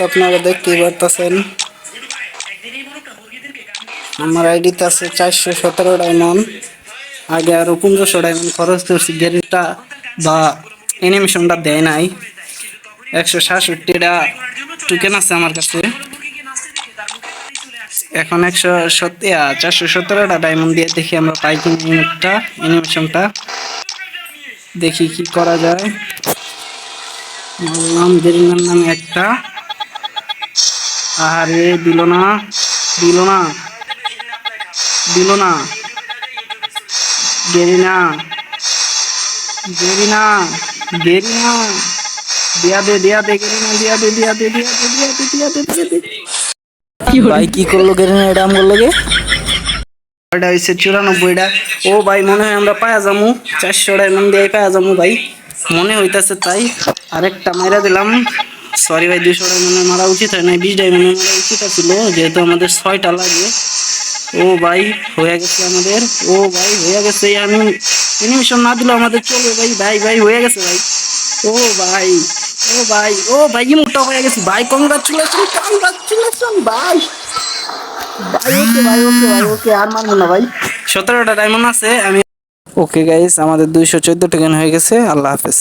আপনারা দেখতেই পারতেছেন আমার আইডিতে আছে 417 ডায়মন্ড। আগে আরো 1500 ডায়মন্ড খরচ করছি, গেরিটা বা অ্যানিমেশনটা দেয় নাই। 167টা টোকেন আছে আমার কাছে। এখন 417টা ডায়মন্ড দিয়ে দেখি আমরা পাই কিনা অ্যানিমেশনটা। দেখি কি করা যায়। নাম গেরিনার নামে একটা, আরে দিল না দিল না দিল না। গেরিনা গেরিনা গেরিনা দিয়া দে গেরিনা, দিয়া দে। ভাই কি করলো গেরিনা? এটা আম করলো গে, এটা হচ্ছে 94টা। ও ভাই মনে হয় আমরা পায়া যামু, 400 ডায়মন্ড দিয়ে পায়া যামু ভাই, মনে হইতাছে তাই। আরেকটা মাইরা দিলাম। সরি ভাই, 200 ডায়মন্ডে মারা উচিত হয় না, 20 ডায়মন্ডে মারা উচিত ছিল, যেহেতু আমাদের 6টা লাগে। ও ভাই হয়ে গেছে আমাদের, ও ভাই হয়ে গেছে। আমি অ্যানিমেশন না দিলেও আমাদের চলবে ভাই। ভাই ভাই হয়ে গেছে ভাই। ও ভাই ও ভাই ইমোটটা হয়ে গেছে ভাই। কংগ্রাচুলেশন ভাই। ওকে আর মারবো না ভাই। 17টা ডায়মন্ড আছে আমি। ওকে গাইস, আমাদের 214 টোকেন হয়ে গেছে। আল্লাহ হাফেজ।